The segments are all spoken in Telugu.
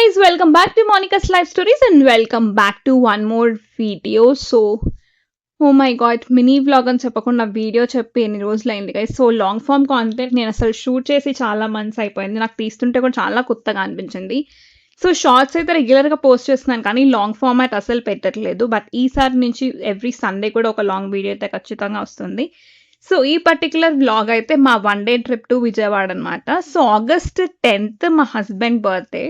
guys, welcome back to Monica's Life Stories and welcome back to one more video. So, oh my god, mini vlog అని చెప్పకుండా వీడియో చెప్పి ఎన్ని రోజులు అయింది guys. So long form content నేను అసలు షూట్ చేసి చాలా మంత్స్ అయిపోయింది. నాకు తీస్తుంటే కూడా చాలా కొత్తగా అనిపించింది. సో షార్ట్స్ అయితే రెగ్యులర్గా పోస్ట్ చేస్తున్నాను కానీ లాంగ్ ఫార్మాట్ అసలు పెట్టట్లేదు. బట్ ఈసారి నుంచి ఎవ్రీ సండే కూడా ఒక లాంగ్ వీడియో అయితే ఖచ్చితంగా వస్తుంది. సో ఈ పర్టికులర్ వ్లాగ్ అయితే మా 1 day ట్రిప్ టు విజయవాడ అనమాట. సో August 10th మా హస్బెండ్ బర్త్డే.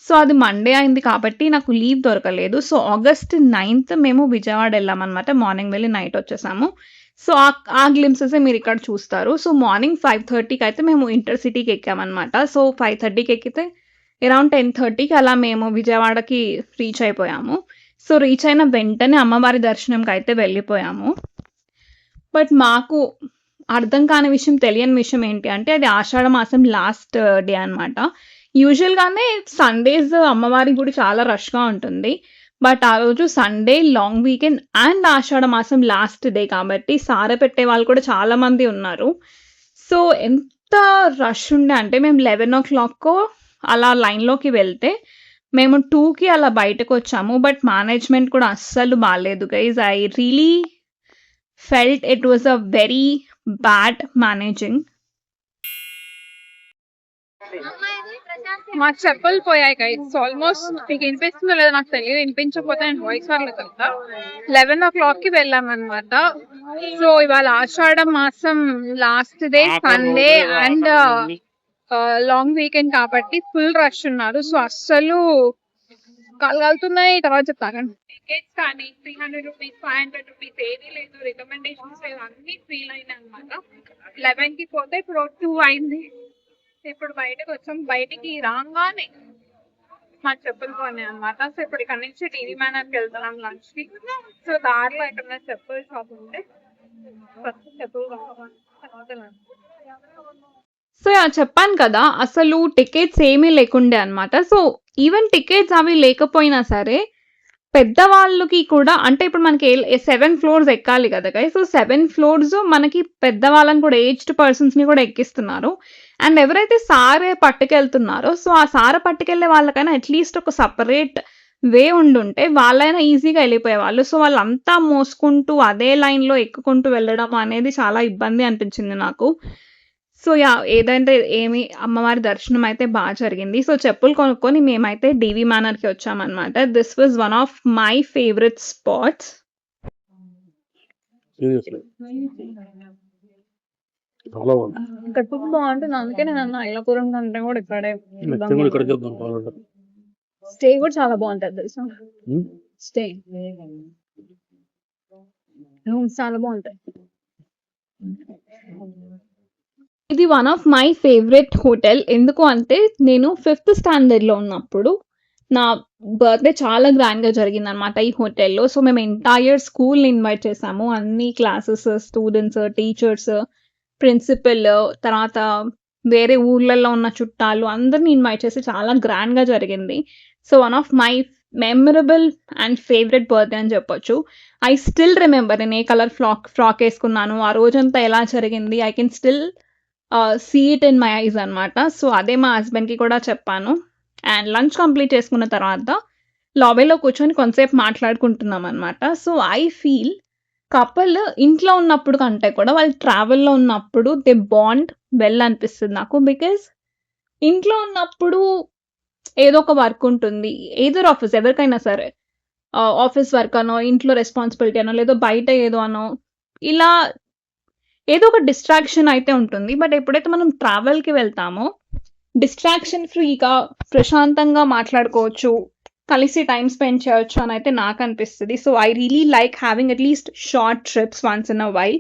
సో అది మండే అయింది కాబట్టి నాకు లీవ్ దొరకలేదు. సో August 9th మేము విజయవాడ వెళ్ళామన్నమాట. మార్నింగ్ వెళ్ళి నైట్ వచ్చేసాము. సో ఆ గ్లిమ్సెస్ మీరు ఇక్కడ చూస్తారు. సో మార్నింగ్ 5:30కి అయితే మేము ఇంటర్సిటీకి ఎక్కామన్నమాట. సో 5:30కి ఎక్కితే అరౌండ్ 10:30కి అలా మేము విజయవాడకి రీచ్ అయిపోయాము. సో రీచ్ అయిన వెంటనే అమ్మవారి దర్శనంకి అయితే వెళ్ళిపోయాము. బట్ మాకు అర్థం కాని విషయం, తెలియని విషయం ఏంటి అంటే అది ఆషాఢ మాసం లాస్ట్ డే అనమాట. యూజువల్గానే సండేస్ అమ్మవారి గుడి చాలా రష్గా ఉంటుంది. బట్ ఆ రోజు సండే లాంగ్ వీకెండ్ అండ్ ఆషాఢ మాసం లాస్ట్ డే కాబట్టి సారె పెట్టే వాళ్ళు కూడా చాలా మంది ఉన్నారు. సో ఎంత రష్ ఉండే అంటే మేము 11 o'clock అలా లైన్లోకి వెళ్తే మేము 2కి అలా బయటకు వచ్చాము. బట్ మేనేజ్మెంట్ కూడా అస్సలు బాగాలేదు guys. I really felt it was a very bad managing. మా చెప్పులు పోయాయి గైస్. ఆల్మోస్ట్ మీకు వినిపిస్తుందో లేదో నాకు తెలియదు, వినిపించకపోతే నేను వాయిస్ వాళ్ళు కదా 11 o'clock వెళ్ళామన్నమాట. సో ఇవాళ ఆషాఢ మాసం last day Sunday and long weekend కాబట్టి ఫుల్ రష్ ఉన్నారు. సో అస్సలు కలగలుతున్నాయి. తర్వాత చెప్తాను. టికెట్స్ కానీ 300 rupees 500 rupees ఏది లేదు, రికమెండేషన్స్ లేదు, అన్ని ఫ్రీ లైన్ అనమాట. 11కి పోతే ఇప్పుడు 2 అయింది. ఇప్పుడు బయటకు వచ్చాం. బయటికి రాగానే మా చెప్పులు కొన్నాయి అనమాట. సో ఇప్పుడు ఇక్కడ నుంచి టీవీ మేనర్కి వెళ్తున్నాం లంచ్ కి. సో దారిలో ఎక్కడైనా చెప్పుల షాప్ ఉంటే ఫస్ట్ చెప్పులు కొనుక్కోవాలి. సో చెప్పాను కదా అసలు టికెట్స్ ఏమీ లేకుండే అనమాట. సో ఈవెన్ టికెట్స్ అవి లేకపోయినా సరే పెద్దవాళ్ళకి కూడా, అంటే ఇప్పుడు మనకి 7 floors ఎక్కాలి కదా గైస్. సో 7 floors మనకి పెద్దవాళ్ళని కూడా, ఏజ్డ్ పర్సన్స్ని కూడా ఎక్కిస్తున్నారు. అండ్ ఎవరైతే సారే పట్టుకెళ్తున్నారో సో ఆ సార పట్టుకెళ్ళే వాళ్ళకైనా అట్లీస్ట్ ఒక సపరేట్ వే ఉండుంటే వాళ్ళైనా ఈజీగా వెళ్ళిపోయేవాళ్ళు. సో వాళ్ళంతా మోసుకుంటూ అదే లైన్లో ఎక్కుకుంటూ వెళ్ళడం అనేది చాలా ఇబ్బంది అనిపించింది నాకు. సో ఏదంటే ఏమి అమ్మవారి దర్శనం అయితే బాగా జరిగింది. సో చెప్పులు కొనుక్కొని మేమైతే డీవీ మేనర్కి వచ్చామన్నమాట. This was one of my favourite spots. ఇక్కడ ఫుడ్ బాగుంటుంది, అందుకే నేను అన్న ఐలాపురం కంటే కూడా ఇక్కడే. స్టే కూడా చాలా బాగుంటుంది తెలుసా. స్టే రూమ్స్ చాలా బాగుంటాయి. ఇది one of my favourite hotel. ఎందుకు అంటే నేను 5th standardలో ఉన్నప్పుడు నా బర్త్డే చాలా గ్రాండ్గా జరిగింది అనమాట ఈ హోటల్లో. సో మేము ఎంటైర్ స్కూల్ని ఇన్వైట్ చేసాము. అన్ని క్లాసెస్, స్టూడెంట్స్, టీచర్స్, ప్రిన్సిపల్, తర్వాత వేరే ఊర్లలో ఉన్న చుట్టాలు అందరినీ ఇన్వైట్ చేసి చాలా గ్రాండ్గా జరిగింది. So one of my memorable and favourite birthday అని చెప్పొచ్చు. ఐ స్టిల్ రిమెంబర్ నేను ఏ కలర్ ఫ్రాక్ వేసుకున్నాను, ఆ రోజంతా ఎలా జరిగింది. I can still see it in my eyes అనమాట. సో అదే మా హస్బెండ్కి కూడా చెప్పాను. అండ్ లంచ్ కంప్లీట్ చేసుకున్న తర్వాత లాబీలో కూర్చొని కొంతసేపు మాట్లాడుకుంటున్నాం అనమాట. సో ఐ ఫీల్ కపుల్ ఇంట్లో ఉన్నప్పుడు కంటే కూడా వాళ్ళు ట్రావెల్లో ఉన్నప్పుడు దే బాండ్ వెల్ అనిపిస్తుంది నాకు. బికాజ్ ఇంట్లో ఉన్నప్పుడు ఏదో ఒక వర్క్ ఉంటుంది, ఏదో ఆఫీస్, ఎవరికైనా సరే ఆఫీస్ వర్క్ అనో, ఇంట్లో రెస్పాన్సిబిలిటీ అనో, లేదో బయట ఏదో అనో, ఇలా ఏదో ఒక డిస్ట్రాక్షన్ అయితే ఉంటుంది. బట్ ఎప్పుడైతే మనం ట్రావెల్కి వెళ్తామో డిస్ట్రాక్షన్ ఫ్రీగా ప్రశాంతంగా మాట్లాడుకోవచ్చు, కలిసి టైం స్పెండ్ చేయొచ్చు అని అయితే నాకు అనిపిస్తుంది. So I really like having at least short trips once in a while.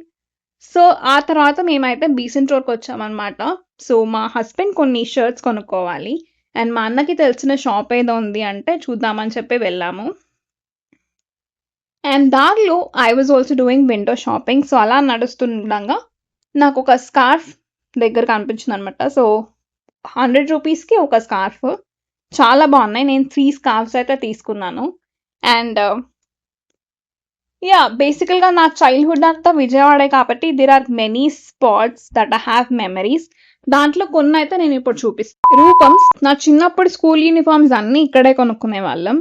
So ఆ తర్వాత మేమైతే బీసెంట్ రోడ్కి వచ్చామన్నమాట. సో మా హస్బెండ్ కొన్ని షర్ట్స్ కొనుక్కోవాలి అండ్ మా అన్నకి తెలిసిన షాప్ ఏదో ఉంది అంటే చూద్దామని చెప్పి వెళ్ళాము. అండ్ దానిలో I was also doing window shopping. So అలా నడుస్తుండగా నాకు ఒక స్కార్ఫ్ దగ్గర కనిపించింది అనమాట. సో 100 rupeesకి ఒక స్కార్ఫ్, చాలా బాగున్నాయి. నేను 3 scarves అయితే తీసుకున్నాను. అండ్ బేసికల్గా నా చైల్డ్హుడ్ అంతా విజయవాడే కాబట్టి there are many spots that I have memories. దాంట్లో కొన్ని అయితే నేను ఇప్పుడు చూపిస్తాను. రూపమ్స్ నా చిన్నప్పుడు స్కూల్ యూనిఫామ్స్ అన్నీ ఇక్కడే కొనుక్కునే వాళ్ళం.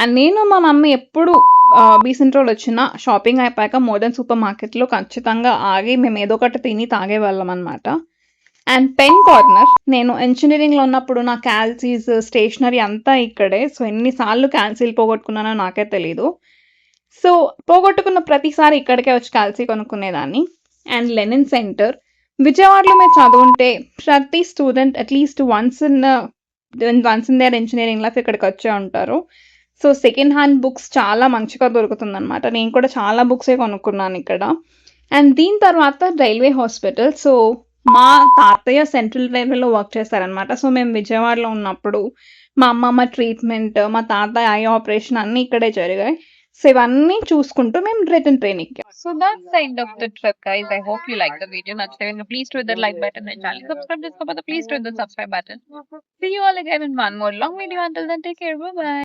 అండ్ నేను మా మమ్మీ ఎప్పుడు బీసెంట్ రోడ్ వచ్చిన షాపింగ్ అయిపోయాక మోడర్న్ సూపర్ మార్కెట్లో ఖచ్చితంగా ఆగి మేము ఏదో ఒకటి తిని తాగేవాళ్ళం అనమాట. అండ్ పెన్ కార్నర్, నేను ఇంజనీరింగ్లో ఉన్నప్పుడు నా క్యాల్సీస్ స్టేషనరీ అంతా ఇక్కడే. సో ఎన్నిసార్లు క్యాల్సీలు పోగొట్టుకున్నానో నాకే తెలీదు. సో పోగొట్టుకున్న ప్రతిసారి ఇక్కడికే వచ్చి క్యాల్సీ కొనుక్కునేదాన్ని. అండ్ లెనిన్ సెంటర్, విజయవాడలో మీరు చదువుంటే ప్రతి student at least once in there engineering life ఇక్కడికి వచ్చే ఉంటారు. సో సెకండ్ హ్యాండ్ బుక్స్ చాలా మంచిగా దొరుకుతుందన్నమాట. నేను కూడా చాలా బుక్సే కొనుక్కున్నాను ఇక్కడ. అండ్ దీని తర్వాత రైల్వే హాస్పిటల్. సో మా తాతయ్య సెంట్రల్ రైల్వేలో వర్క్ చేస్తారనమాట. సో మేము విజయవాడలో ఉన్నప్పుడు మా అమ్మమ్మ ట్రీట్మెంట్, మా తాతయ్య ఐ ఆపరేషన్ అన్నీ ఇక్కడే జరిగాయి. సో ఇవన్నీ చూసుకుంటూ మేము రిటర్న్ ట్రైన్ ఎక్కాం. So that's the end of the trip, guys. I hope you liked the video. Please do hit the like button and channel subscribe. Please do hit the subscribe button. See you all again in one more long video. Until then, take care. Bye bye.